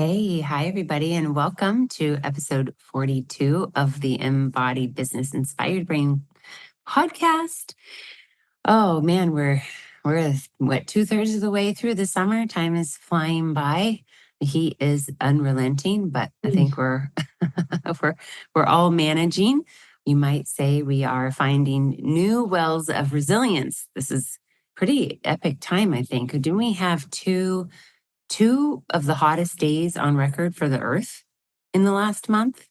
Hey, hi, everybody, and welcome to episode 42 of the Embodied Business Inspired Brain podcast. Oh man, we're what 2/3 of the way through the summer. Time is flying by. The heat is unrelenting, but I think we're we're all managing. You might say we are finding new wells of resilience. This is pretty epic time, I think. Didn't we have two of the hottest days on record for the Earth in the last month?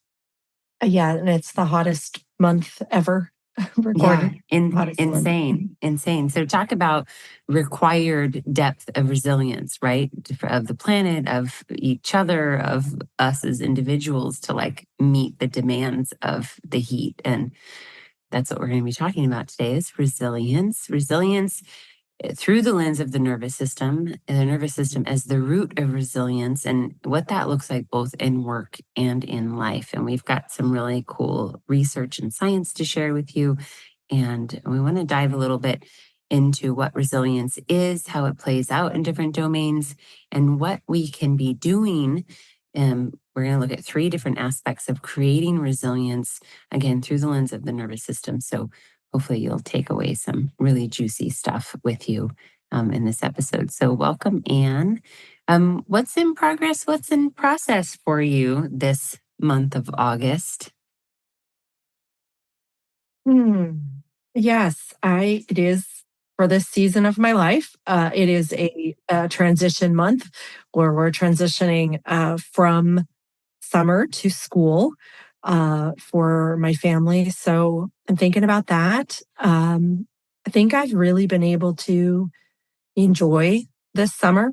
Yeah, and it's the hottest month ever Yeah, recorded. Hottest month. insane. So talk about required depth of resilience, right? Of the planet, of each other, of us as individuals to like meet the demands of the heat. And that's what we're going to be talking about today is resilience. Resilience through the lens of the nervous system as the root of resilience and what that looks like both in work and in life. And we've got some really cool research and science to share with you. And we want to dive a little bit into what resilience is, how it plays out in different domains, and what we can be doing. We're going to look at 3 different aspects of creating resilience, again, through the lens of the nervous system. So hopefully you'll take away some really juicy stuff with you in this episode. So welcome, Anne. What's in progress? What's in process for you this month of August? Yes, it is for this season of my life. It is a transition month where we're transitioning from summer to school for my family. So I'm thinking about that. I think I've really been able to enjoy this summer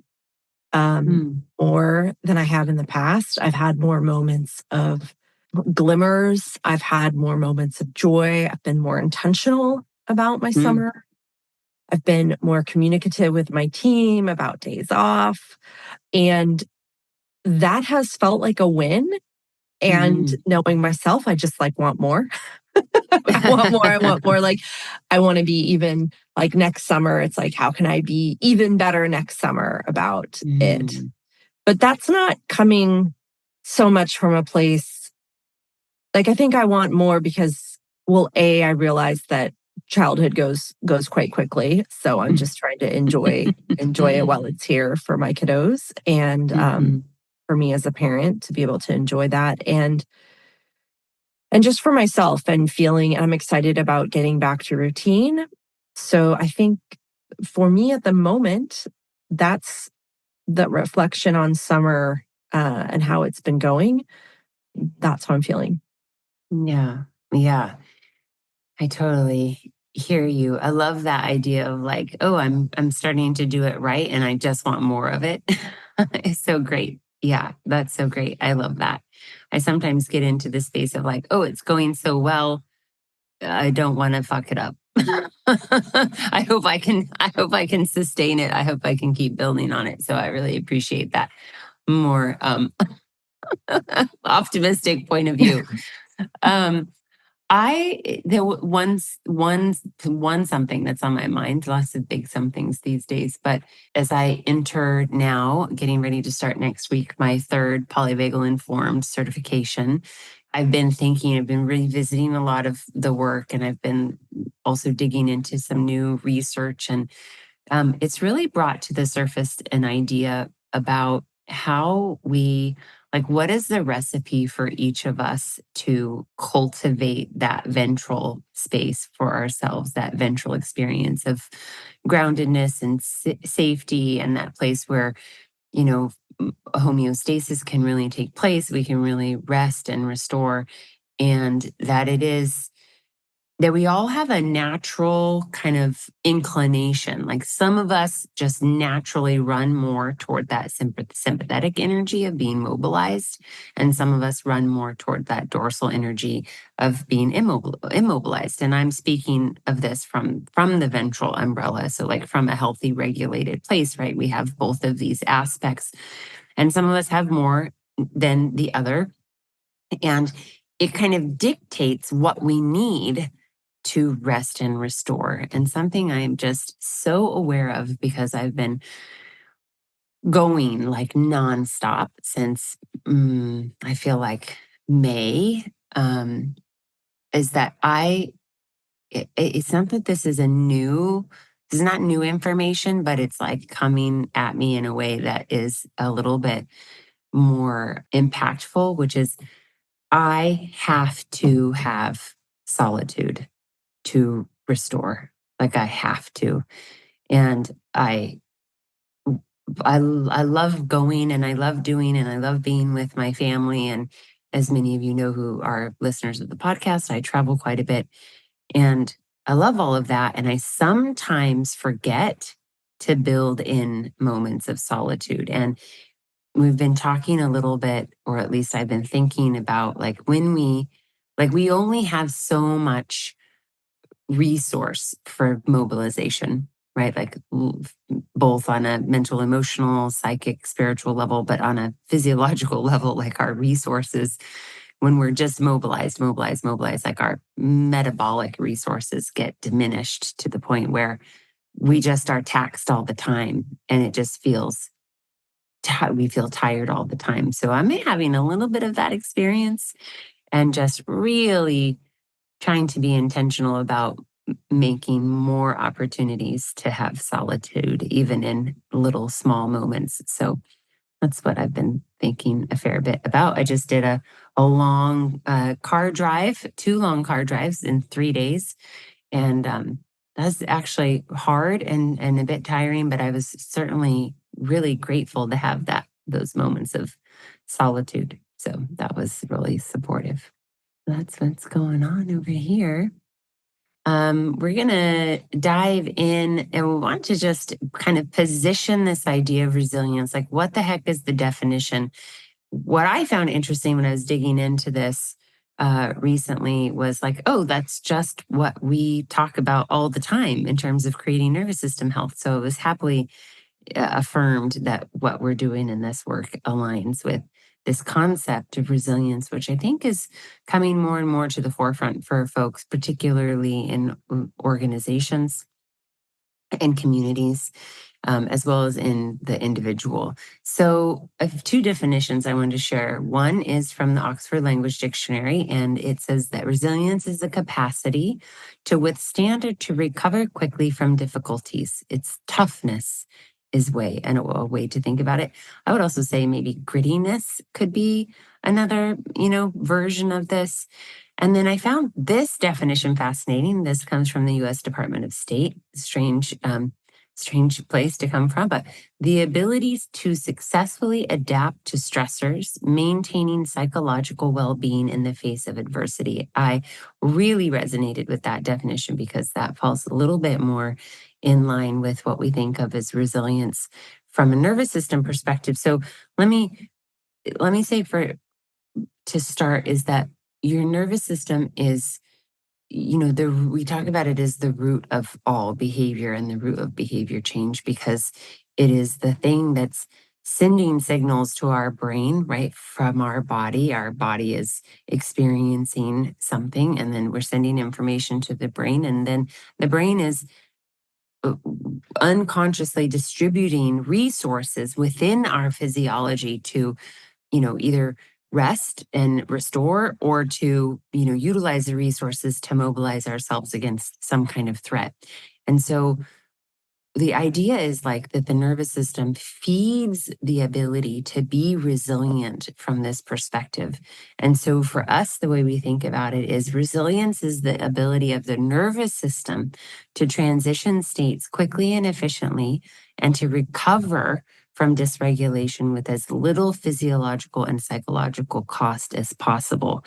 more than I have in the past. I've had more moments of glimmers. I've had more moments of joy. I've been more intentional about my summer. I've been more communicative with my team about days off. And that has felt like a win. And knowing myself, I just like want more. I want more. I want more. Like, I want to be even like next summer. It's like, how can I be even better next summer about it? But that's not coming so much from a place like I think I want more because, well, I realize that childhood goes quite quickly. So I'm just trying to enjoy it while it's here for my kiddos and for me as a parent to be able to enjoy that and just for myself and feeling I'm excited about getting back to routine. So I think for me at the moment, that's the reflection on summer and how it's been going. That's how I'm feeling. Yeah. I totally hear you. I love that idea of like, oh, I'm starting to do it right and I just want more of it. It's so great. Yeah, that's so great. I love that. I sometimes get into the space of like, oh, it's going so well. I don't want to fuck it up. I hope I can sustain it. I hope I can keep building on it. So I really appreciate that more optimistic point of view. There one something that's on my mind, lots of big somethings these days, but as I enter now, getting ready to start next week, my 3rd polyvagal informed certification, I've been revisiting a lot of the work and I've been also digging into some new research and it's really brought to the surface an idea about how what is the recipe for each of us to cultivate that ventral space for ourselves, that ventral experience of groundedness and safety, and that place where, homeostasis can really take place. We can really rest and restore, and that we all have a natural kind of inclination. Like some of us just naturally run more toward that sympathetic energy of being mobilized, and some of us run more toward that dorsal energy of being immobilized. And I'm speaking of this from the ventral umbrella. So like from a healthy, regulated place, right? We have both of these aspects, and some of us have more than the other. And it kind of dictates what we need to rest and restore. And something I'm just so aware of because I've been going like nonstop since I feel like May, is that it's not that this is not new information, but it's like coming at me in a way that is a little bit more impactful, which is I have to have solitude to restore. Like I have to. And I love going and I love doing and I love being with my family. And as many of you know who are listeners of the podcast, I travel quite a bit and I love all of that. And I sometimes forget to build in moments of solitude. And we've been talking a little bit, or at least I've been thinking about like we only have so much resource for mobilization, right? Like both on a mental, emotional, psychic, spiritual level, but on a physiological level, like our resources, when we're just mobilized, like our metabolic resources get diminished to the point where we just are taxed all the time and it just feels, we feel tired all the time. So I'm having a little bit of that experience and just really trying to be intentional about making more opportunities to have solitude, even in little small moments. So that's what I've been thinking a fair bit about. I just did a long car drive, 2 long car drives in 3 days. And that's actually hard and a bit tiring, but I was certainly really grateful to have those moments of solitude. So that was really supportive. That's what's going on over here. We're going to dive in and we want to just kind of position this idea of resilience. Like, what the heck is the definition? What I found interesting when I was digging into this recently was like, oh, that's just what we talk about all the time in terms of creating nervous system health. So it was happily affirmed that what we're doing in this work aligns with this concept of resilience, which I think is coming more and more to the forefront for folks, particularly in organizations and communities, as well as in the individual. So I have 2 definitions I wanted to share. One is from the Oxford Language Dictionary, and it says that resilience is the capacity to withstand or to recover quickly from difficulties. It's toughness is a way to think about it. I would also say maybe grittiness could be another, version of this. And then I found this definition fascinating. This comes from the US Department of State. Strange place to come from, but the abilities to successfully adapt to stressors, maintaining psychological well-being in the face of adversity. I really resonated with that definition because that falls a little bit more in line with what we think of as resilience from a nervous system perspective. So let me say to start is that your nervous system is, we talk about it as the root of all behavior and the root of behavior change because it is the thing that's sending signals to our brain, right, from our body. Our body is experiencing something, and then we're sending information to the brain, and then the brain is unconsciously distributing resources within our physiology to either rest and restore or to, utilize the resources to mobilize ourselves against some kind of threat. And so the idea is like that the nervous system feeds the ability to be resilient from this perspective. And so for us, the way we think about it is resilience is the ability of the nervous system to transition states quickly and efficiently and to recover from dysregulation with as little physiological and psychological cost as possible.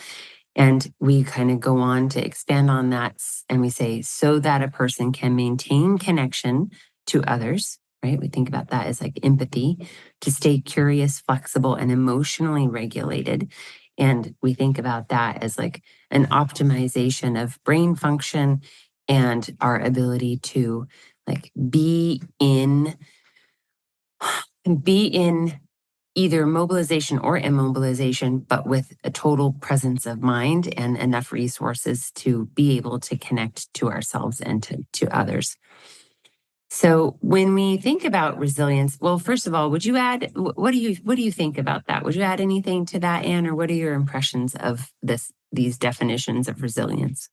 And we kind of go on to expand on that. And we say, so that a person can maintain connection to others, right? We think about that as like empathy, to stay curious, flexible, and emotionally regulated. And we think about that as like an optimization of brain function and our ability to like be in either mobilization or immobilization, but with a total presence of mind and enough resources to be able to connect to ourselves and to others. So when we think about resilience, well, first of all, would you add what do you think about that? Would you add anything to that, Anne, or what are your impressions of these definitions of resilience?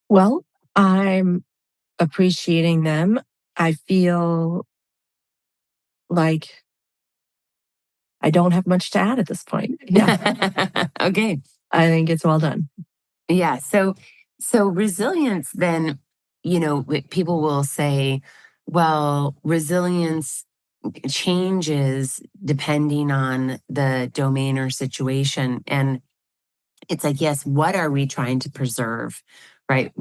Well, I'm appreciating them. I feel like I don't have much to add at this point. Yeah, Okay. I think it's well done. Yeah. So resilience then, people will say, well, resilience changes depending on the domain or situation. And it's like, yes, what are we trying to preserve? Right?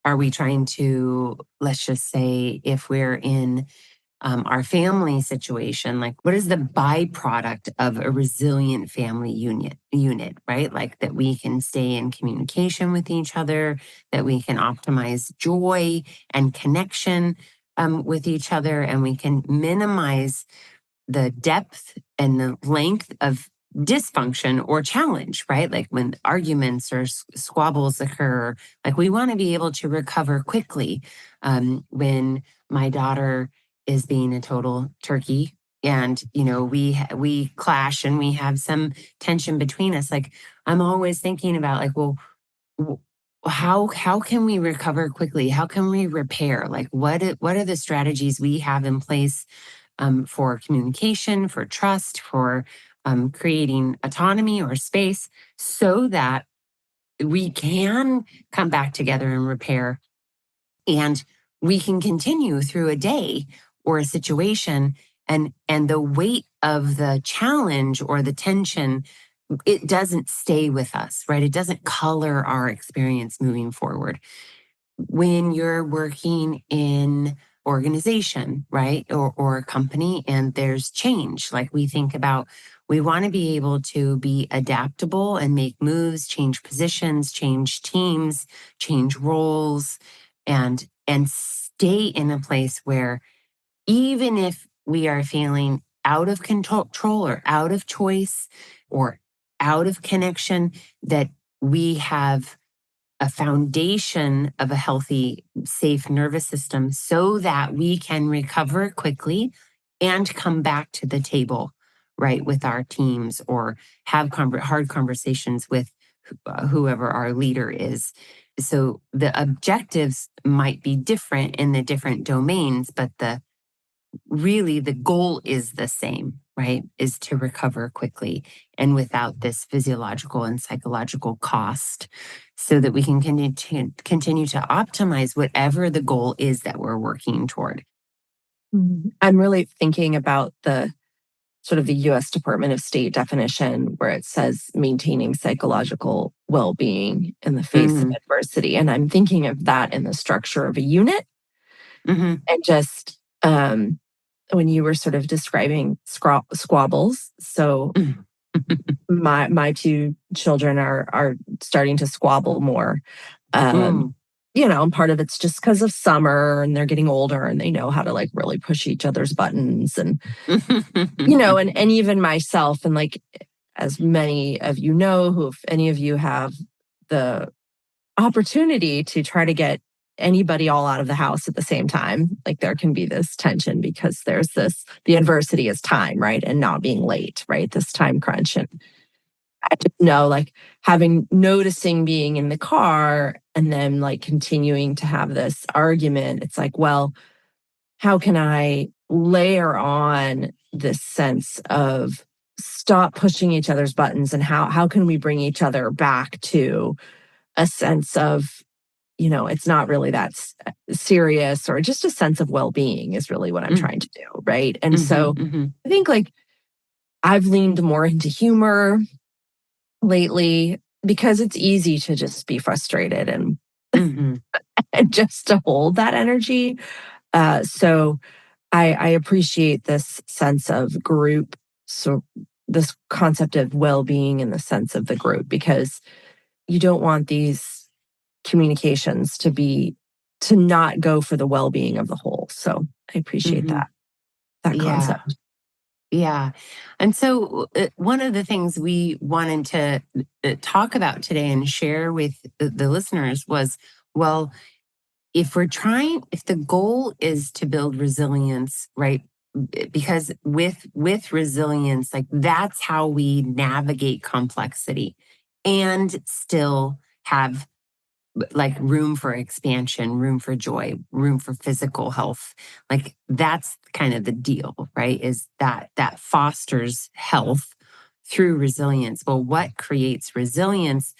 Are we trying to, let's just say, if we're in our family situation, like what is the byproduct of a resilient family unit, right? Like that we can stay in communication with each other, that we can optimize joy and connection with each other, and we can minimize the depth and the length of dysfunction or challenge, right? Like when arguments or squabbles occur, like we want to be able to recover quickly. When my daughter is being a total turkey and we clash and we have some tension between us, like I'm always thinking about like, well, w- how can we recover quickly? How can we repair? Like what are the strategies we have in place for communication, for trust, for creating autonomy or space so that we can come back together and repair, and we can continue through a day or a situation, and the weight of the challenge or the tension, it doesn't stay with us, right? It doesn't color our experience moving forward when you're working in organization, right? Or a company and there's change. Like we think about, we want to be able to be adaptable and make moves, change positions, change teams, change roles, and stay in a place where even if we are feeling out of control or out of choice or out of connection, that we have a foundation of a healthy, safe nervous system so that we can recover quickly and come back to the table, right, with our teams or have hard conversations with whoever our leader is. So the objectives might be different in the different domains, but the goal is the same, right? Is to recover quickly and without this physiological and psychological cost so that we can continue to optimize whatever the goal is that we're working toward. I'm really thinking about the sort of the US Department of State definition where it says maintaining psychological well being in the face of Mm-hmm. adversity. And I'm thinking of that in the structure of a unit Mm-hmm. and just when you were sort of describing squabbles. So my two children are starting to squabble more. Um, Mm. and part of it's just because of summer and they're getting older and they know how to like really push each other's buttons and and even myself and like as many of you know who if any of you have the opportunity to try to get anybody all out of the house at the same time, like there can be this tension because there's this the adversity is time, right? And not being late, right? This time crunch. And I just know like noticing being in the car and then like continuing to have this argument, it's like, well, how can I layer on this sense of stop pushing each other's buttons and how can we bring each other back to a sense of it's not really that serious or just a sense of well-being is really what I'm Mm. trying to do, right? And Mhm, so mhm, I think like I've leaned more into humor lately because it's easy to just be frustrated and mhm, and just to hold that energy. So I appreciate this sense of group. So this concept of well-being in the sense of the group, because you don't want these communications to not go for the well-being of the whole. So I appreciate mhm. that Yeah, concept. yeah. And so one of the things we wanted to talk about today and share with the listeners was, well, if the goal is to build resilience, right? Because with resilience, like that's how we navigate complexity and still have like room for expansion, room for joy, room for physical health. Like that's kind of the deal, right? Is that fosters health through resilience. Well, what creates resilience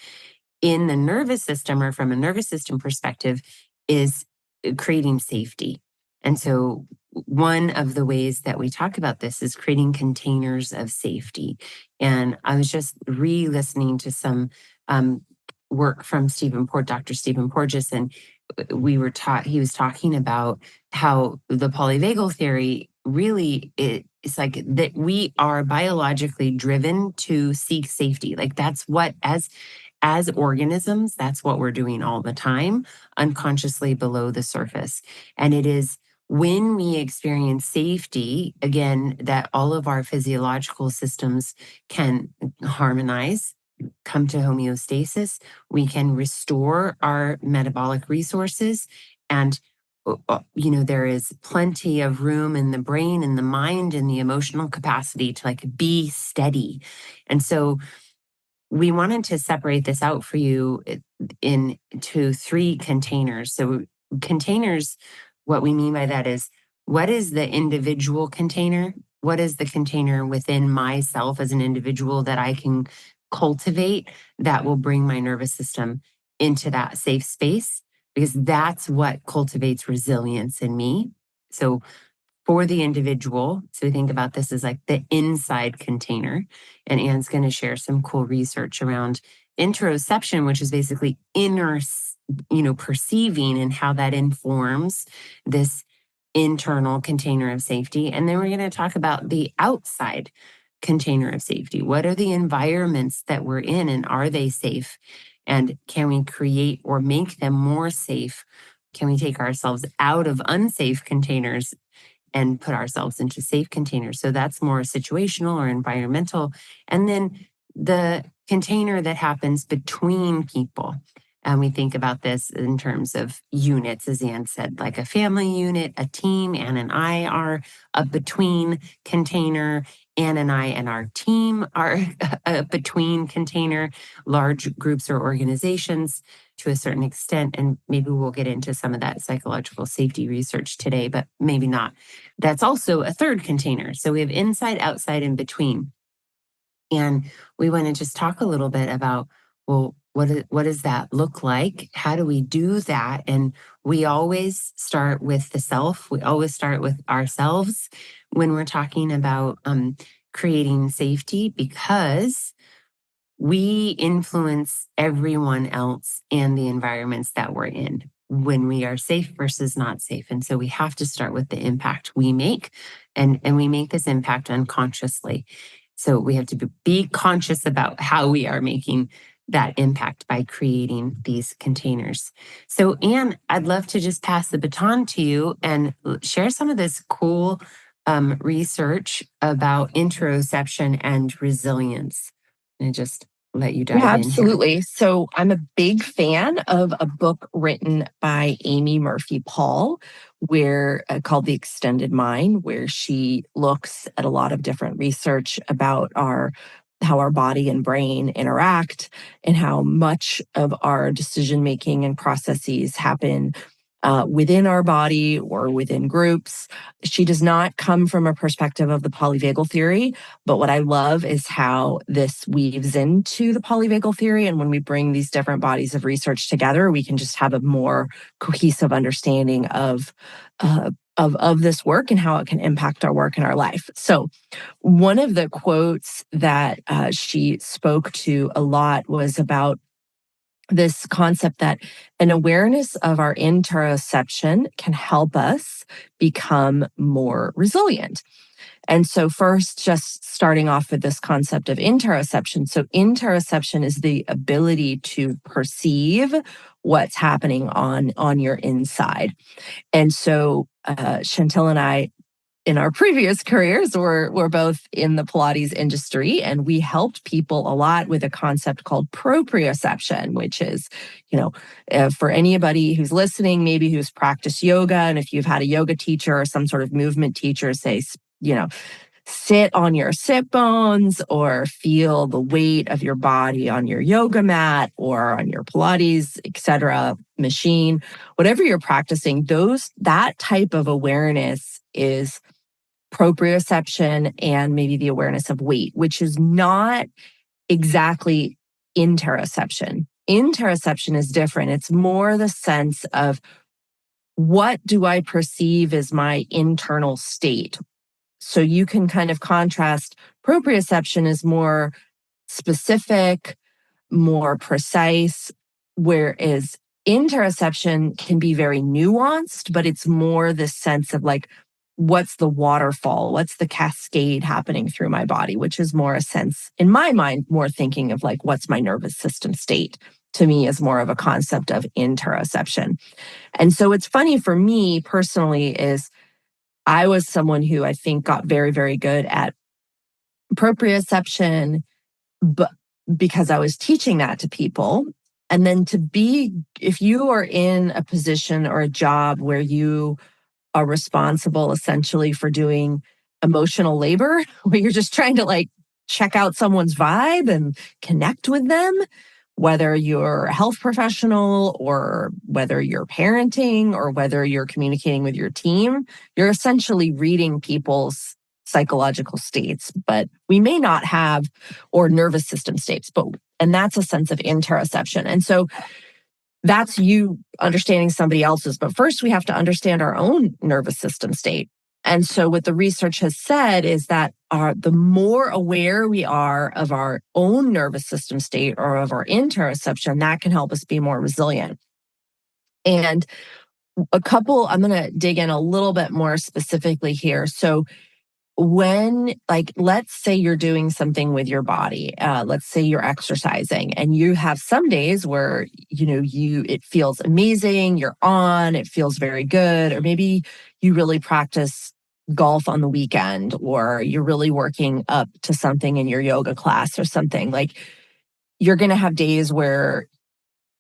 in the nervous system, or from a nervous system perspective, is creating safety. And so one of the ways that we talk about this is creating containers of safety. And I was just re-listening to some work from Dr. Stephen Porges, and he was talking about how the polyvagal theory really it's like that we are biologically driven to seek safety. Like that's what, as organisms, that's what we're doing all the time, unconsciously below the surface. And it is when we experience safety, again, that all of our physiological systems can harmonize, come to homeostasis. We can restore our metabolic resources. And there is plenty of room in the brain and the mind and the emotional capacity to like be steady. And so we wanted to separate this out for you into three containers. So containers, what we mean by that is, what is the individual container? What is the container within myself as an individual that I can cultivate that will bring my nervous system into that safe space? Because that's what cultivates resilience in me. So for the individual. So think about this as like the inside container. And Anne's going to share some cool research around interoception, which is basically inner, perceiving, and how that informs this internal container of safety. And then we're going to talk about the outside container of safety. What are the environments that we're in, and are they safe? And can we create or make them more safe? Can we take ourselves out of unsafe containers and put ourselves into safe containers? So that's more situational or environmental. And then the container that happens between people. And we think about this in terms of units, as Anne said, like a family unit, a team. Anne and I are a between container. Anne and I and our team are a between container. Large groups or organizations to a certain extent. And maybe we'll get into some of that psychological safety research today, but maybe not. That's also a third container. So we have inside, outside, and between. And we want to just talk a little bit about, well, what does that look like? How do we do that? And we always start with the self. We always start with ourselves when we're talking about creating safety, because we influence everyone else and the environments that we're in when we are safe versus not safe. And so we have to start with the impact we make, and we make this impact unconsciously. So we have to be conscious about how we are making that impact by creating these containers. So Anne, I'd love to just pass the baton to you and share some of this cool research about interoception and resilience, and just let you Yeah, dive in here. absolutely. So I'm a big fan of a book written by Amy Murphy Paul, where called The Extended Mind, where she looks at a lot of different research about how our body and brain interact, and how much of our decision making and processes happen within our body or within groups. She does not come from a perspective of the polyvagal theory, but what I love is how this weaves into the polyvagal theory. And when we bring these different bodies of research together, we can just have a more cohesive understanding of this work and how it can impact our work and our life. So one of the quotes that she spoke to a lot was about this concept that an awareness of our interoception can help us become more resilient. And so, first, just starting off with this concept of interoception. So, interoception is the ability to perceive what's happening on your inside. And so, Chantill and I in our previous careers, we're both in the Pilates industry, and we helped people a lot with a concept called proprioception, which is, for anybody who's listening, maybe who's practiced yoga, and if you've had a yoga teacher or some sort of movement teacher say, sit on your sit bones or feel the weight of your body on your yoga mat or on your Pilates, etc. machine, whatever you're practicing, that type of awareness is proprioception and maybe the awareness of weight, which is not exactly interoception. Interoception is different. It's more the sense of what do I perceive as my internal state? So you can kind of contrast proprioception is more specific, more precise, whereas interoception can be very nuanced, but it's more this sense of like, what's the waterfall? What's the cascade happening through my body? Which is more a sense, in my mind, more thinking of like, what's my nervous system state? To me, is more of a concept of interoception. And so it's funny for me personally is I was someone who I think got very, very good at proprioception, but because I was teaching that to people. And then if you are in a position or a job where you are responsible essentially for doing emotional labor, where you're just trying to like check out someone's vibe and connect with them, whether you're a health professional or whether you're parenting or whether you're communicating with your team, you're essentially reading people's psychological states, but we may not have, or nervous system states, and that's a sense of interoception. And so that's you understanding somebody else's. But first, we have to understand our own nervous system state. And so, what the research has said is that the more aware we are of our own nervous system state or of our interoception, that can help us be more resilient. And I'm going to dig in a little bit more specifically here. So, let's say you're doing something with your body, let's say you're exercising and you have some days where it feels amazing, it feels very good, or maybe you really practice golf on the weekend, or you're really working up to something in your yoga class or something. Like, you're going to have days where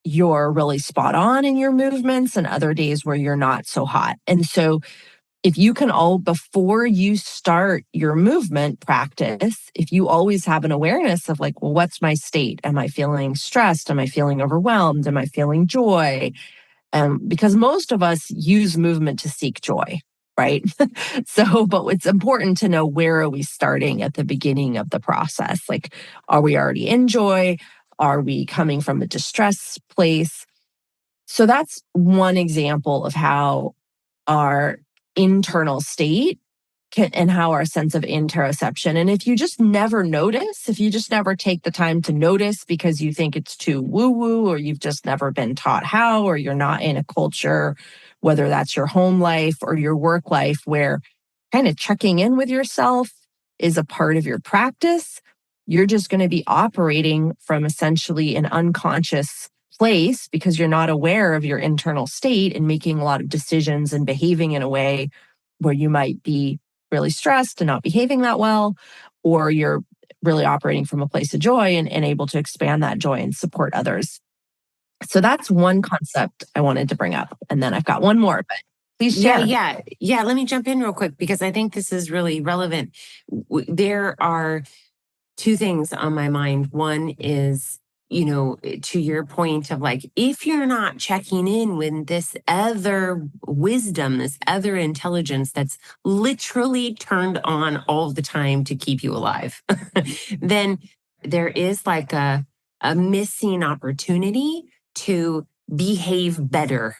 you're really spot on in your movements and other days where you're not so hot. And so if you can before you start your movement practice, if you always have an awareness of like, well, what's my state? Am I feeling stressed? Am I feeling overwhelmed? Am I feeling joy? Because most of us use movement to seek joy, right? But it's important to know, where are we starting at the beginning of the process? Like, are we already in joy? Are we coming from a distress place? So that's one example of how our internal state and how our sense of interoception. And if you just never notice, if you just never take the time to notice because you think it's too woo-woo, or you've just never been taught how, or you're not in a culture, whether that's your home life or your work life, where kind of checking in with yourself is a part of your practice, you're just going to be operating from essentially an unconscious place because you're not aware of your internal state and making a lot of decisions and behaving in a way where you might be really stressed and not behaving that well, or you're really operating from a place of joy and able to expand that joy and support others. So that's one concept I wanted to bring up. And then I've got one more, but please share. Yeah. Let me jump in real quick because I think this is really relevant. There are two things on my mind. One is, to your point of like, if you're not checking in with this other wisdom, this other intelligence that's literally turned on all the time to keep you alive, then there is like a missing opportunity to behave better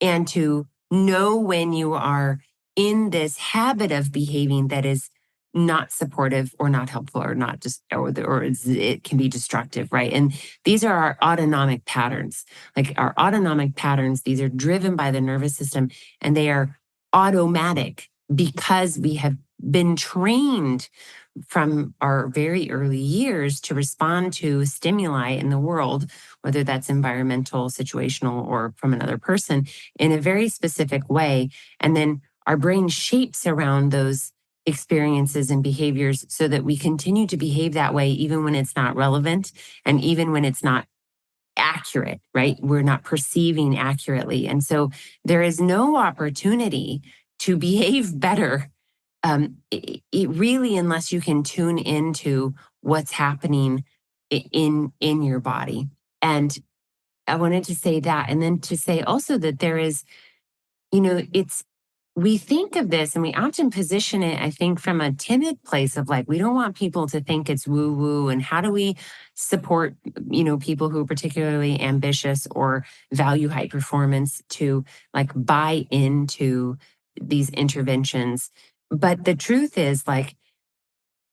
and to know when you are in this habit of behaving that is not supportive or not helpful or not just it can be destructive, right? And these are our autonomic patterns. Like our autonomic patterns, these are driven by the nervous system, and they are automatic because we have been trained from our very early years to respond to stimuli in the world, whether that's environmental, situational, or from another person, in a very specific way. And then our brain shapes around those experiences and behaviors so that we continue to behave that way even when it's not relevant and even when it's not accurate, right? We're not perceiving accurately. And so there is no opportunity to behave better, it really, unless you can tune into what's happening in your body. And I wanted to say that, and then to say also that there is, it's, we think of this and we often position it, I think, from a timid place of like, we don't want people to think it's woo woo. And how do we support, people who are particularly ambitious or value high performance to like buy into these interventions? But the truth is, like,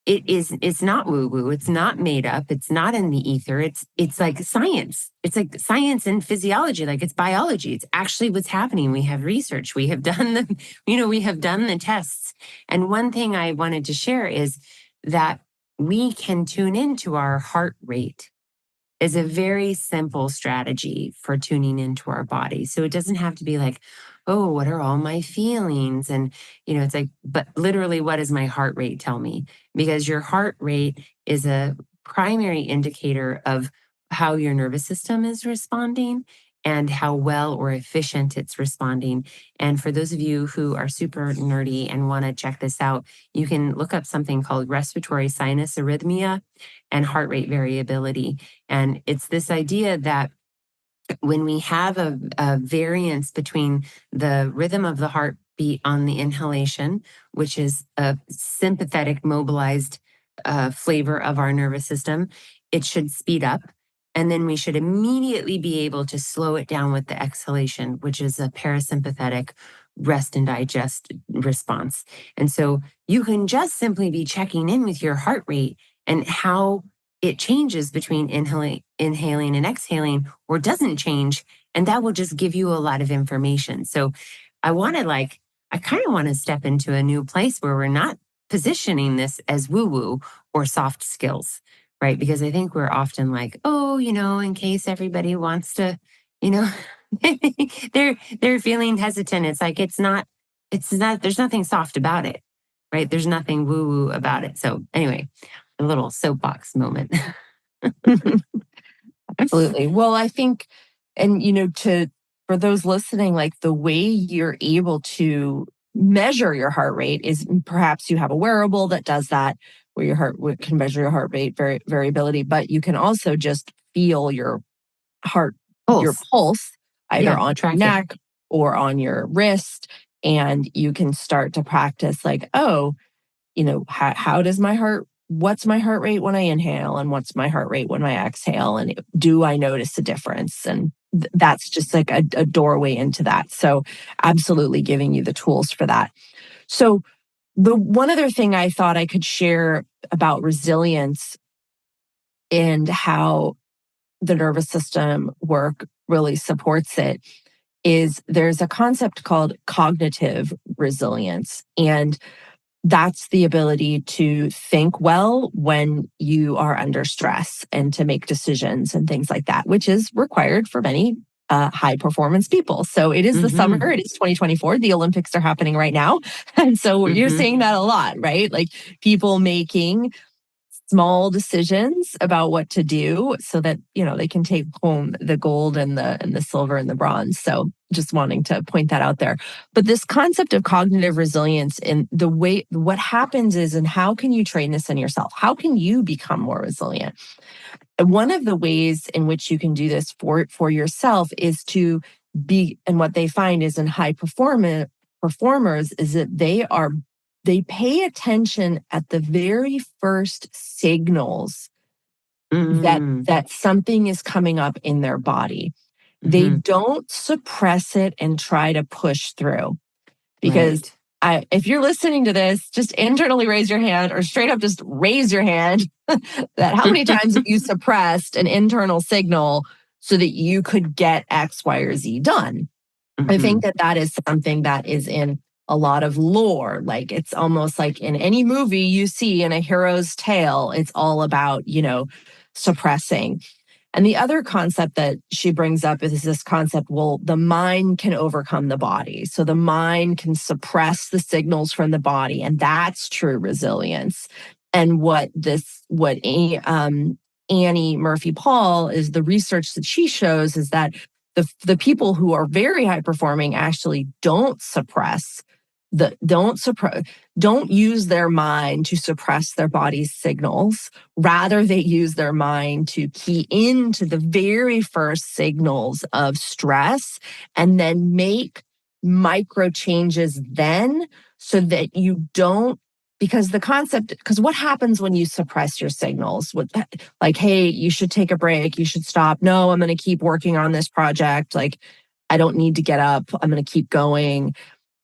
it's not woo woo, it's not made up, it's not in the ether, it's like science, it's like science and physiology, like it's biology, it's actually what's happening. We have research, we have done the we have done the tests. And one thing I wanted to share is that we can tune into our heart rate is a very simple strategy for tuning into our body. So it doesn't have to be like, oh, what are all my feelings? And, it's like, but literally, what does my heart rate tell me? Because your heart rate is a primary indicator of how your nervous system is responding and how well or efficient it's responding. And for those of you who are super nerdy and want to check this out, you can look up something called respiratory sinus arrhythmia and heart rate variability. And it's this idea that when we have a variance between the rhythm of the heartbeat on the inhalation, which is a sympathetic mobilized flavor of our nervous system, it should speed up. And then we should immediately be able to slow it down with the exhalation, which is a parasympathetic rest and digest response. And so you can just simply be checking in with your heart rate and how it changes between inhaling and exhaling, or doesn't change. And that will just give you a lot of information. So I kind of want to step into a new place where we're not positioning this as woo woo or soft skills, right? Because I think we're often like, oh, in case everybody wants to, you know, they're feeling hesitant. It's like, there's nothing soft about it, right? There's nothing woo woo about it. So anyway, a little soapbox moment. Absolutely. Well, I think, and for those listening, like the way you're able to measure your heart rate is perhaps you have a wearable that does that, where can measure your heart rate variability, but you can also just feel your heart, your Pulse. pulse, either Yeah, on your track it. neck or on your wrist, and you can start to practice like, oh, how does what's my heart rate when I inhale and what's my heart rate when I exhale? And do I notice a difference? And that's just like a doorway into that. So absolutely giving you the tools for that. So the one other thing I thought I could share about resilience and how the nervous system work really supports it is there's a concept called cognitive resilience. And that's the ability to think well when you are under stress and to make decisions and things like that, which is required for many high performance people. So it is the summer, it is 2024. The Olympics are happening right now. And so you're seeing that a lot, right? Like people making small decisions about what to do so that they can take home the gold and the silver and the bronze. So just wanting to point that out there. But this concept of cognitive resilience and the way what happens is, and how can you train this in yourself? How can you become more resilient? And one of the ways in which you can do this for yourself is to be, and what they find is in high performers is that they pay attention at the very first signals that something is coming up in their body. They don't suppress it and try to push through. Because if you're listening to this, just internally raise your hand, or straight up just raise your hand that how many times have you suppressed an internal signal so that you could get X, Y, or Z done? I think that is something that is in a lot of lore. Like it's almost like in any movie you see in a hero's tale, it's all about, suppressing. And the other concept that she brings up is this concept, well, the mind can overcome the body. So the mind can suppress the signals from the body, and that's true resilience. And Annie Murphy Paul is the research that she shows is that the people who are very high performing actually don't use their mind to suppress their body's signals. Rather, they use their mind to key into the very first signals of stress and then make micro changes then, so that you don't, because what happens when you suppress your signals? Like, hey, you should take a break, you should stop. No, I'm going to keep working on this project. Like, I don't need to get up. I'm going to keep going,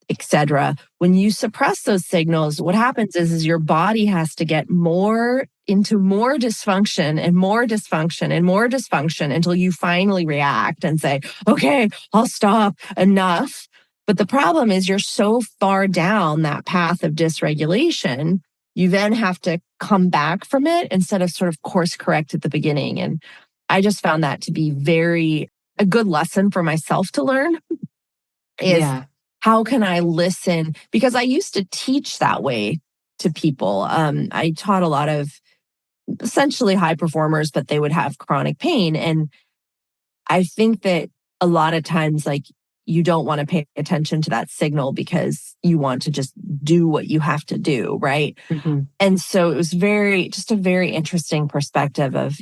etc. When you suppress those signals, what happens is your body has to get more into more dysfunction and more dysfunction and more dysfunction until you finally react and say, okay, I'll stop, enough. But the problem is you're so far down that path of dysregulation, you then have to come back from it instead of sort of course correct at the beginning. And I just found that to be a good lesson for myself to learn is, Yeah. how can I listen? Because I used to teach that way to people. I taught a lot of essentially high performers, but they would have chronic pain. And I think that a lot of times, like, you don't want to pay attention to that signal because you want to just do what you have to do, right? Mhm. And so it was just a very interesting perspective of,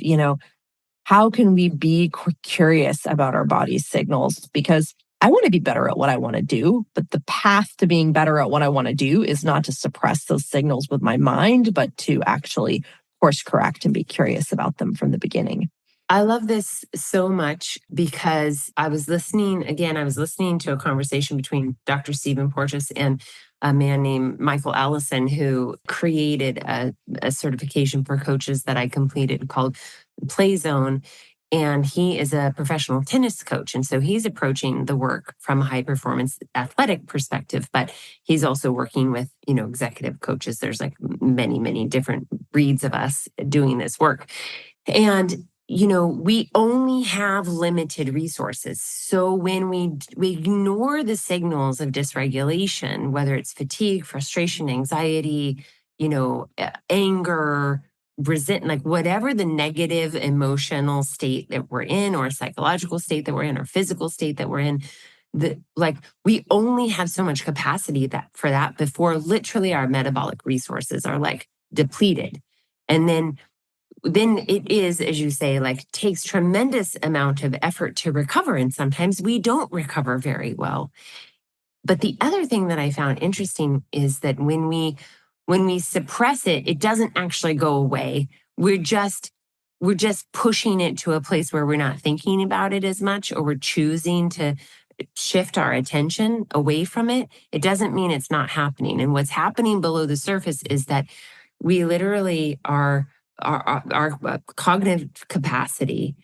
how can we be curious about our body's signals? Because I want to be better at what I want to do, but the path to being better at what I want to do is not to suppress those signals with my mind, but to actually course correct and be curious about them from the beginning. I love this so much because I was listening to a conversation between Dr. Stephen Porges and a man named Michael Allison, who created a certification for coaches that I completed called Play Zone. And he is a professional tennis coach. And so he's approaching the work from a high performance athletic perspective, but he's also working with, executive coaches. There's like many, many different breeds of us doing this work. And we only have limited resources. So when we ignore the signals of dysregulation, whether it's fatigue, frustration, anxiety, anger, like whatever the negative emotional state that we're in, or psychological state that we're in, or physical state that we're in, we only have so much capacity for that before literally our metabolic resources are like depleted. And then it is, as you say, like takes tremendous amount of effort to recover. And sometimes we don't recover very well. But the other thing that I found interesting is that when we suppress it, it doesn't actually go away. We're just pushing it to a place where we're not thinking about it as much, or we're choosing to shift our attention away from it. It doesn't mean it's not happening. And what's happening below the surface is that we literally our cognitive capacity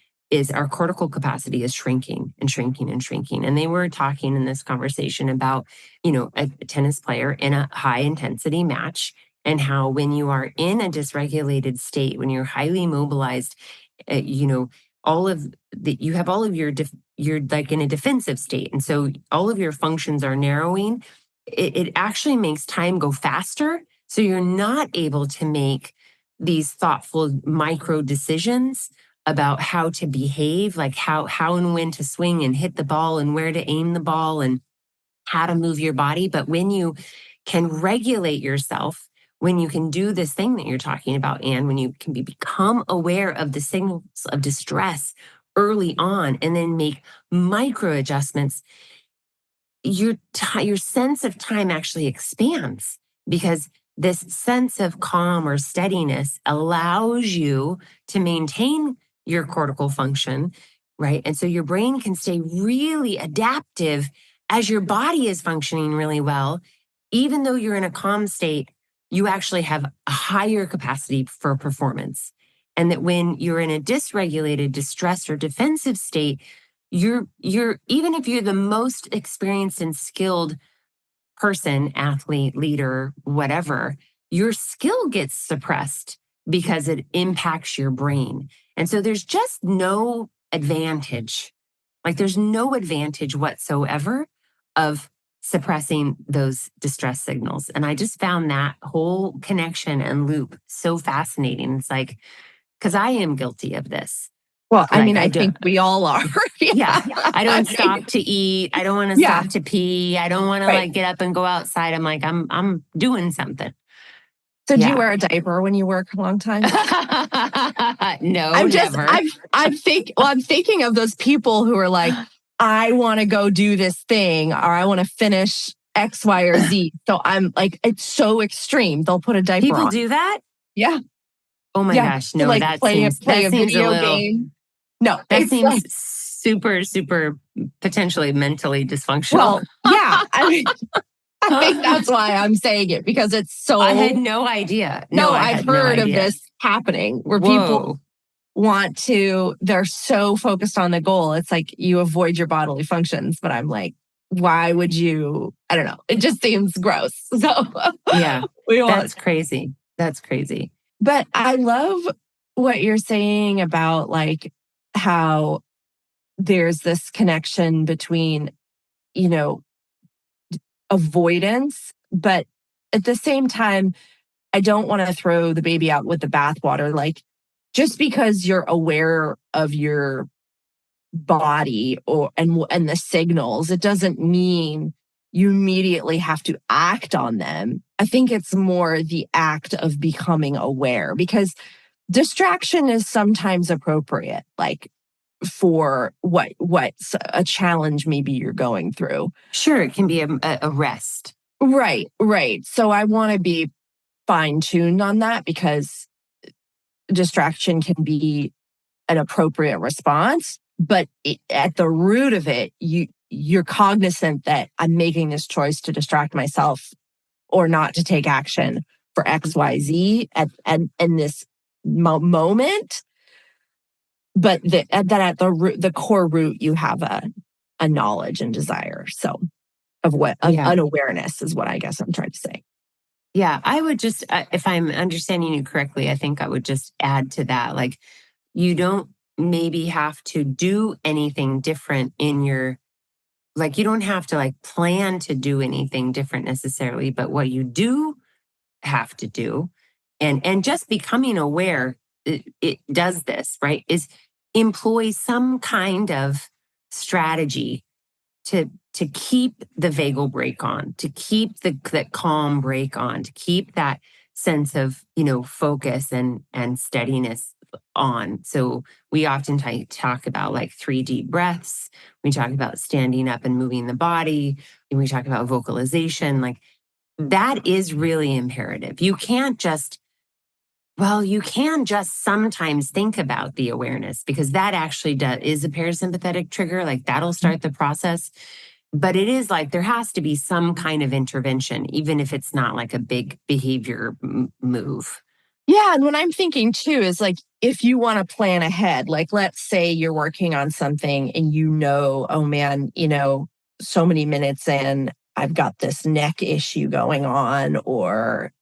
our cortical capacity is shrinking and shrinking and shrinking. And they were talking in this conversation about, a tennis player in a high intensity match, and how when you are in a dysregulated state, when you're highly mobilized, all of you have all of you're like in a defensive state. And so all of your functions are narrowing. It actually makes time go faster. So you're not able to make these thoughtful micro decisions about how to behave, like how and when to swing and hit the ball and where to aim the ball and how to move your body. But when you can regulate yourself, when you can do this thing that you're talking about, Anne, when you can become aware of the signals of distress early on and then make micro adjustments, your sense of time actually expands, because this sense of calm or steadiness allows you to maintain your cortical function, right? And so your brain can stay really adaptive as your body is functioning really well. Even though you're in a calm state, you actually have a higher capacity for performance. And that when you're in a dysregulated, distressed, or defensive state, you're even if you're the most experienced and skilled person, athlete, leader, whatever, your skill gets suppressed because it impacts your brain. And so there's just no advantage. Like there's no advantage whatsoever of suppressing those distress signals. And I just found that whole connection and loop so fascinating. It's like, because I am guilty of this. Well, I Like mean, I think we all are. yeah, I don't I stop think, to eat. I don't want to yeah, stop to pee. I don't want to right. like get up and go outside. I'm like, I'm doing something. So do you Yeah. wear a diaper when you work a long time? No, never. I'm thinking of those people who are like, I want to go do this thing or I want to finish X, Y, or Z. So I'm like, it's so extreme. They'll put a diaper People on. do that? Yeah. Oh my Yeah. gosh, To no, like play that a seems a video little game. No, that it's seems like, super potentially mentally dysfunctional. well, yeah. I mean, I think that's why I'm saying it because it's I had so. no idea. No, No, I I've had no heard of idea. this happening where people Whoa. they're so focused on the goal. It's like you avoid your bodily functions. But I'm like, why would you? I don't know. It just seems gross. So Yeah. we want, That's crazy. That's crazy. but I love what you're saying about like how there's this connection between, you know, avoidance, but at the same time, I don't want to throw the baby out with the bathwater. Like just because you're aware of your body and the signals, it doesn't mean you immediately have to act on them. I think it's more the act of becoming aware because distraction is sometimes appropriate, like for what's a challenge maybe you're going through. Sure, it can be a rest. Right, right. So I want to be fine tuned on that because distraction can be an appropriate response, but at the root of it, you're cognizant that I'm making this choice to distract myself or not to take action for X, Y, Z at in this moment. But that at the core root, you have a knowledge and desire. So of what of Yeah. an awareness is what I guess I'm trying to say. Yeah. I would just, if I'm understanding you correctly, I think I would just add to that. Like, you don't maybe have to do anything different in your, like, you don't have to like plan to do anything different necessarily, but what you do have to do and just becoming aware it does this, right, is employ some kind of strategy to keep the vagal brake on, to keep the calm brake on, to keep that sense of, focus and steadiness on. So we often talk about like 3 deep breaths. We talk about standing up and moving the body. And we talk about vocalization. Like that is really imperative. You can just sometimes think about the awareness because that actually is a parasympathetic trigger. Like that'll start the process. But it is like there has to be some kind of intervention, even if it's not like a big behavior move. Yeah, and what I'm thinking too is like if you want to plan ahead, like let's say you're working on something and oh man, so many minutes in, I've got this neck issue going on or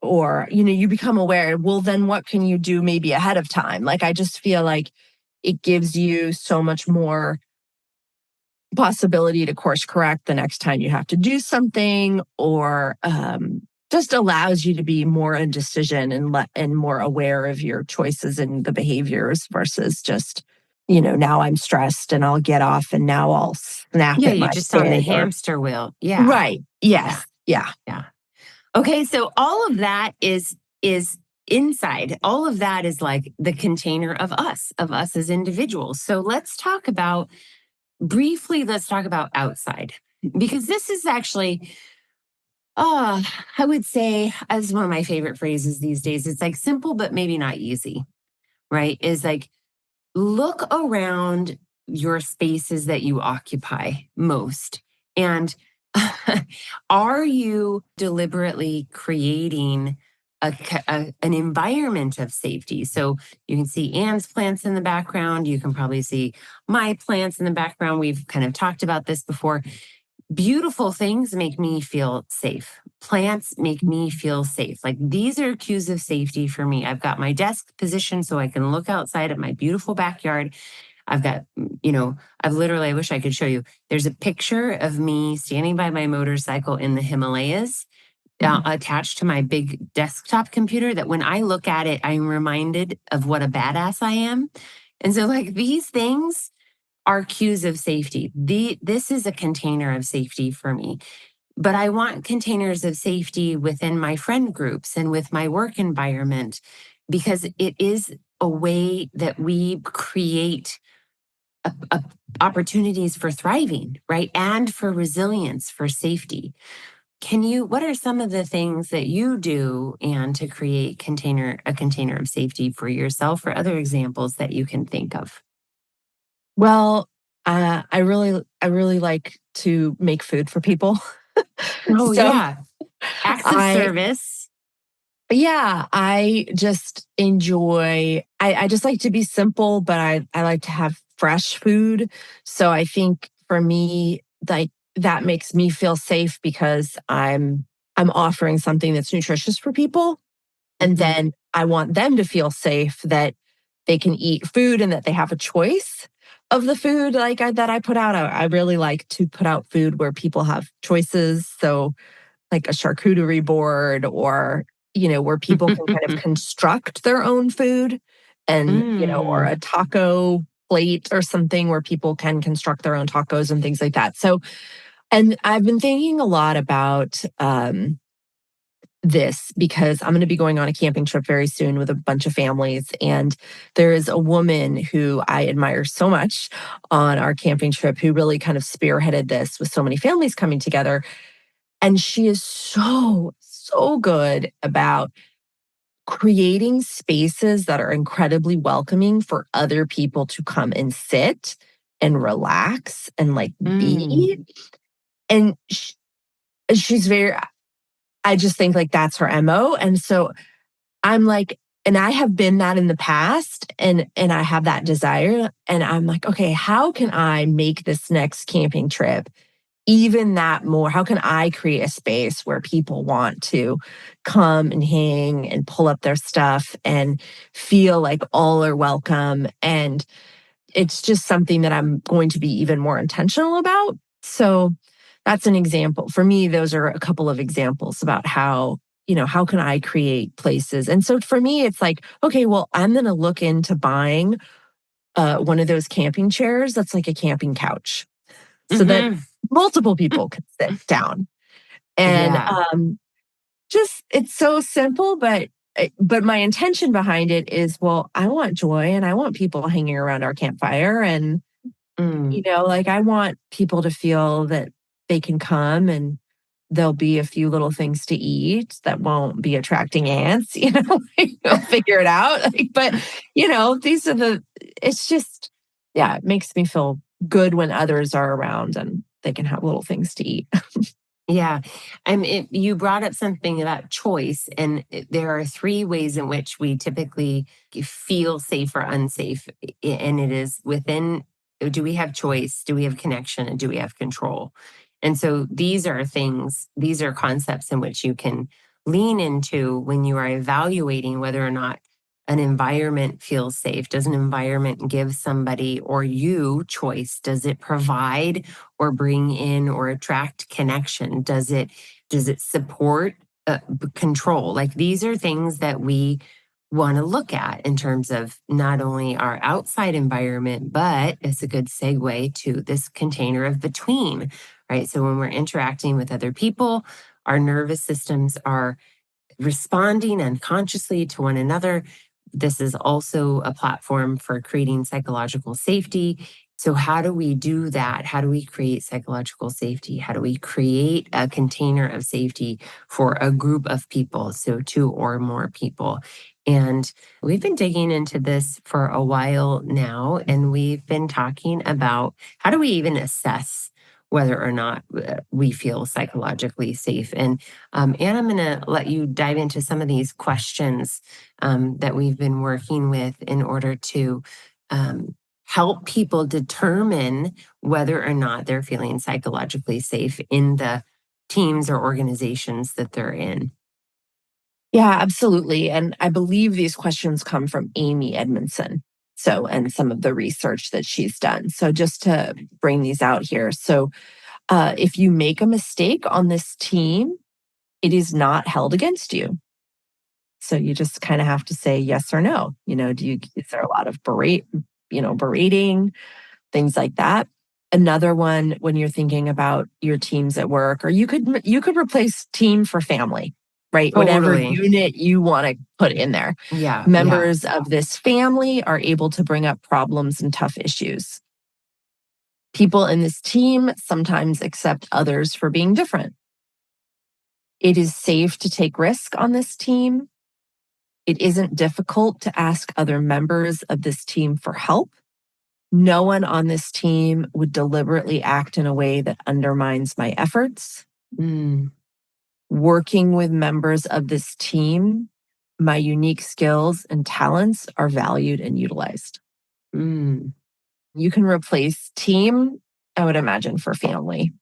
you become aware, well then what can you do maybe ahead of time? Like I just feel like it gives you so much more possibility to course correct the next time you have to do something or just allows you to be more in decision and more aware of your choices and the behaviors versus just now I'm stressed and I'll get off and now I'll snap Yeah, at you're my just on the kid or hamster wheel. Yeah. right. Yes. Yeah. Yeah. Okay, so all of that is inside. All of that is like the container of us as individuals. So let's talk about outside. Because this is actually I would say as one of my favorite phrases these days, it's like simple but maybe not easy, right? Is like look around your spaces that you occupy most and are you deliberately creating an environment of safety? So you can see Anne's plants in the background. You can probably see my plants in the background. We've kind of talked about this before. Beautiful things make me feel safe. plants make me feel safe. Like these are cues of safety for me. I've got my desk positioned so I can look outside at my beautiful backyard. I've got, I've literally, I wish I could show you. There's a picture of me standing by my motorcycle in the Himalayas, Mhm. attached to my big desktop computer, that when I look at it, I'm reminded of what a badass I am. And so, like, these things are cues of safety. This is a container of safety for me. But I want containers of safety within my friend groups and with my work environment, because it is a way that we create opportunities for thriving, right? And for resilience, for safety. What are some of the things that you do and to create a container of safety for yourself, or other examples that you can think of? Well, I really like to make food for people. Oh, So yeah. Acts of I service. yeah, I just enjoy I just like to be simple, but I like to have fresh food. So I think for me, like, that makes me feel safe because I'm offering something that's nutritious for people. And Hmm. then I want them to feel safe that they can eat food and that they have a choice of the food, that I put out. I really like to put out food where people have choices. So, like a charcuterie board, or, where people can kind of construct their own food, and, or Mm. a taco plate or something where people can construct their own tacos and things like that. So, and I've been thinking a lot about this because I'm going to be going on a camping trip very soon with a bunch of families. And there is a woman who I admire so much on our camping trip who really kind of spearheaded this with so many families coming together. And she is so, so good about creating spaces that are incredibly welcoming for other people to come and sit and relax and like Mm. be. And she's very, I just think like that's her MO. And so I'm like, and I have been that in the past, and I have that desire, and I'm like, okay, how can I make this next camping trip even that more? How can I create a space where people want to come and hang and pull up their stuff and feel like all are welcome? And it's just something that I'm going to be even more intentional about. So that's an example. For me, those are a couple of examples about how can I create places? And so for me, it's like, okay, well, I'm going to look into buying one of those camping chairs that's like a camping couch so that Hmm. multiple people can sit down. And Yeah. just it's so simple, but my intention behind it is, well, I want joy and I want people hanging around our campfire, and Mm. like, I want people to feel that they can come and there'll be a few little things to eat that won't be attracting ants, you'll figure it out. Like, but these are it's just, yeah, it makes me feel good when others are around and they can have little things to eat. Yeah. You brought up something about choice, and there are three ways in which we typically feel safe or unsafe. And it is within, do we have choice? Do we have connection? And do we have control? And so these are concepts in which you can lean into when you are evaluating whether or not an environment feels safe. Does an environment give somebody or you choice? Does it provide or bring in or attract connection? Does it support control? Like, these are things that we want to look at in terms of not only our outside environment, but it's a good segue to this container of between, right? So when we're interacting with other people, our nervous systems are responding unconsciously to one another. This is also a platform for creating psychological safety. So, how do we do that? How do we create psychological safety? How do we create a container of safety for a group of people? So, two or more people. And we've been digging into this for a while now, and we've been talking about how do we even assess whether or not we feel psychologically safe. And I'm going to let you dive into some of these questions that we've been working with in order to um, help people determine whether or not they're feeling psychologically safe in the teams or organizations that they're in. Yeah, absolutely. And I believe these questions come from Amy Edmondson. So, and some of the research that she's done. So, just to bring these out here. So, if you make a mistake on this team, it is not held against you. So, you just kind of have to say yes or no. Is there a lot of berating, things like that? Another one, when you're thinking about your teams at work, or you could replace team for family, right? Whatever Totally. unit you want to put in there. Yeah. Yeah. Members of this family are able to bring up problems and tough issues. People in this team sometimes accept others for being different. It is safe to take risk on this team. It isn't difficult to ask other members of this team for help. No one on this team would deliberately act in a way that undermines my efforts. Mm, Working with members of this team, my unique skills and talents are valued and utilized. mm. You can replace team, I would imagine, for family.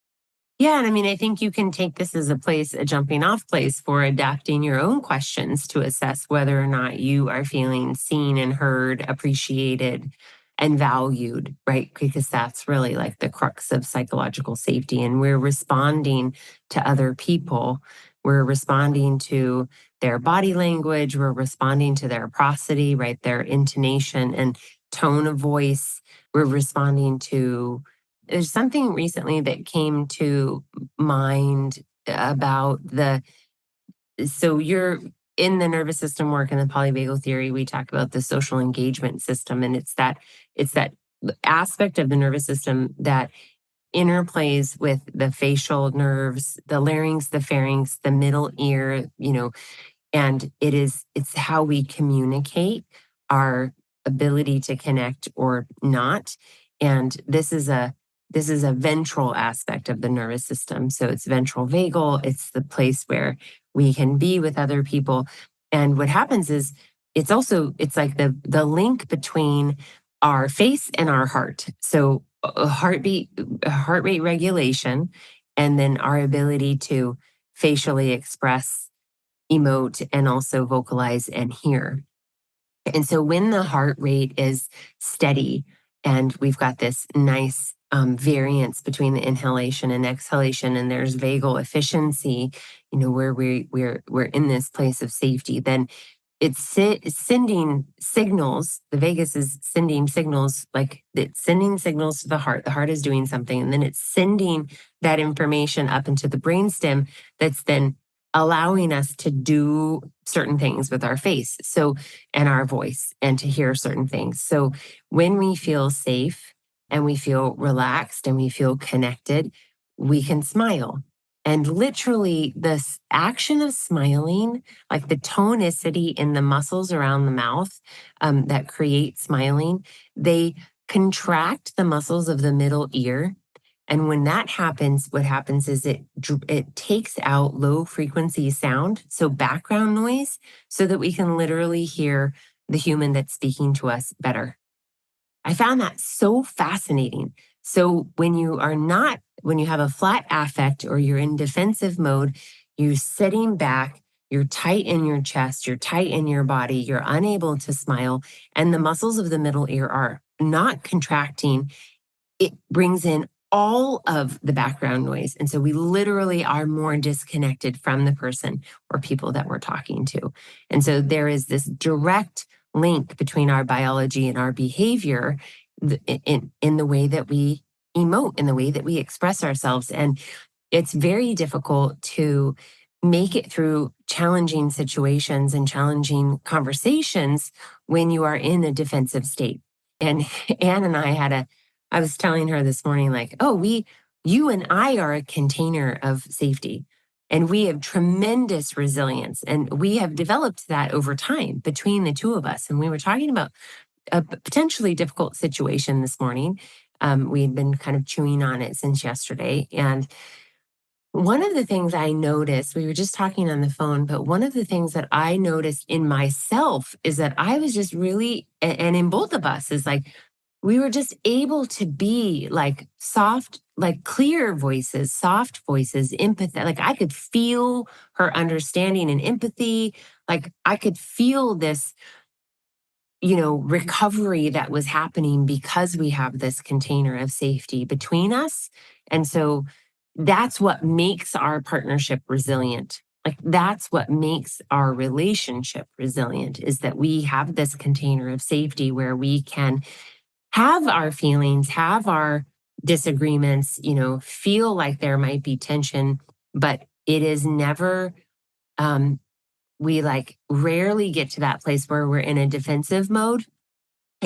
Yeah, and I mean, I think you can take this as a jumping off place for adapting your own questions to assess whether or not you are feeling seen and heard, appreciated, and valued, right? Because that's really like the crux of psychological safety. And we're responding to other people, we're responding to their body language, we're responding to their prosody, right? Their intonation and tone of voice. We're responding to there's something recently that came to mind about so you're in the nervous system work and the polyvagal theory, we talk about the social engagement system. And it's that aspect of the nervous system that interplays with the facial nerves, the larynx, the pharynx, the middle ear, and it's how we communicate our ability to connect or not. And this is a ventral aspect of the nervous system. So it's ventral vagal, it's the place where we can be with other people. And what happens is it's like the link between our face and our heart. So heart rate regulation, and then our ability to facially express, emote, and also vocalize and hear. And so when the heart rate is steady and we've got this nice variance between the inhalation and exhalation, and there's vagal efficiency, where we're in this place of safety, then it's sending signals. The vagus is sending signals, like it's sending signals to the heart. The heart is doing something, and then it's sending that information up into the brainstem that's then allowing us to do certain things with our face, and our voice, and to hear certain things. So when we feel safe and we feel relaxed and we feel connected, we can smile. And literally, this action of smiling, like the tonicity in the muscles around the mouth that create smiling, they contract the muscles of the middle ear. And when that happens, what happens is it takes out low frequency sound, so background noise, so that we can literally hear the human that's speaking to us better. I found that so fascinating. So when you have a flat affect or you're in defensive mode, you're sitting back, you're tight in your chest, you're tight in your body, you're unable to smile, and the muscles of the middle ear are not contracting. It brings in all of the background noise. And so we literally are more disconnected from the person or people that we're talking to. And so there is this direct link between our biology and our behavior in the way that we emote, in the way that we express ourselves. And it's very difficult to make it through challenging situations and challenging conversations when you are in a defensive state. And Anne and I was telling her this morning, like, oh, you and I are a container of safety, and we have tremendous resilience, and we have developed that over time between the two of us. And we were talking about a potentially difficult situation this morning. We'd been kind of chewing on it since yesterday. And one of the things I noticed, we were just talking on the phone, but one of the things that I noticed in myself is that I was just really, and in both of us, is like, we were just able to be like soft, like clear voices, soft voices, empathy. Like I could feel her understanding and empathy. Like I could feel this, recovery that was happening because we have this container of safety between us. And so that's what makes our partnership resilient. Like that's what makes our relationship resilient, is that we have this container of safety where we can have our feelings, have our disagreements, feel like there might be tension, but it is never, we like rarely get to that place where we're in a defensive mode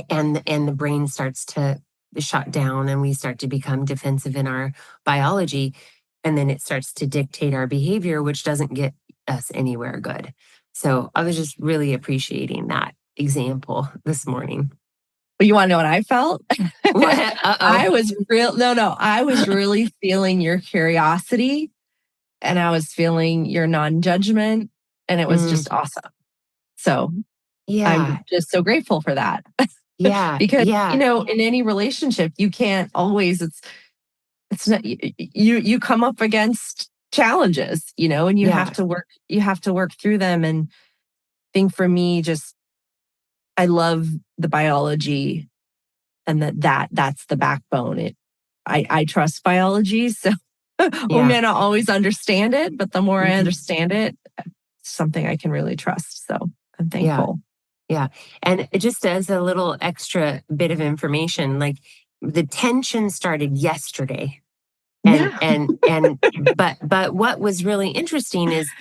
and the brain starts to shut down and we start to become defensive in our biology. And then it starts to dictate our behavior, which doesn't get us anywhere good. So I was just really appreciating that example this morning. You want to know what I felt? Uh-oh. I was real. No. I was really feeling your curiosity, and I was feeling your non-judgment, and it was just awesome. So I'm Yeah. just so grateful for that. Yeah. Because, Yeah. in any relationship, you can't always, it's not, you come up against challenges, and Yeah. you have to work through them. And I think for me, just, I love the biology, and that's the backbone. I trust biology. So we Yeah. may not always understand it, but the more I Mhm. understand it, it's something I can really trust. So I'm Yeah. thankful. Yeah. And it just as a little extra bit of information, like the tension started yesterday. And Yeah. but what was really interesting is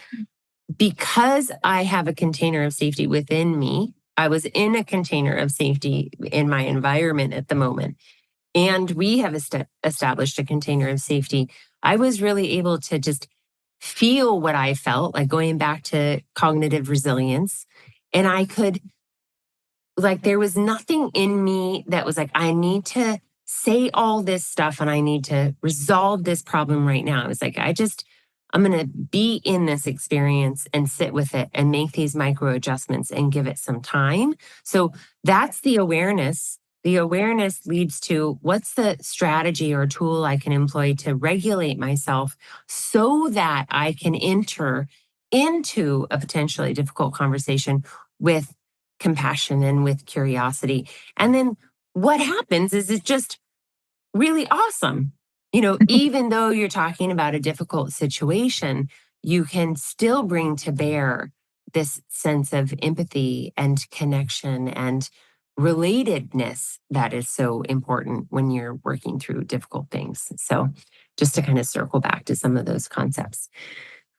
because I have a container of safety within me, I was in a container of safety in my environment at the moment. And we have established a container of safety. I was really able to just feel what I felt, like going back to cognitive resilience. And I could, like, there was nothing in me that was like, I need to say all this stuff and I need to resolve this problem right now. I was like, I'm going to be in this experience and sit with it and make these micro adjustments and give it some time. So that's the awareness. The awareness leads to what's the strategy or tool I can employ to regulate myself so that I can enter into a potentially difficult conversation with compassion and with curiosity. And then what happens is it's just really awesome. Even though you're talking about a difficult situation, you can still bring to bear this sense of empathy and connection and relatedness that is so important when you're working through difficult things. So, just to kind of circle back to some of those concepts.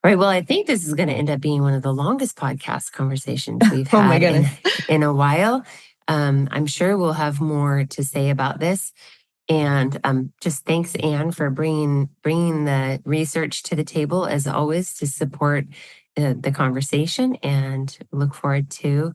All right. Well, I think this is going to end up being one of the longest podcast conversations we've Oh my had in goodness. in a while. I'm sure we'll have more to say about this. And just thanks, Anne, for bringing the research to the table as always to support the conversation. And look forward to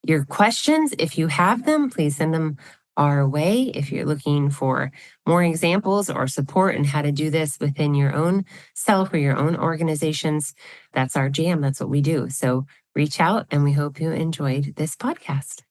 your questions. If you have them, please send them our way. If you're looking for more examples or support in how to do this within your own self or your own organizations, that's our jam. That's what we do. So reach out, and we hope you enjoyed this podcast.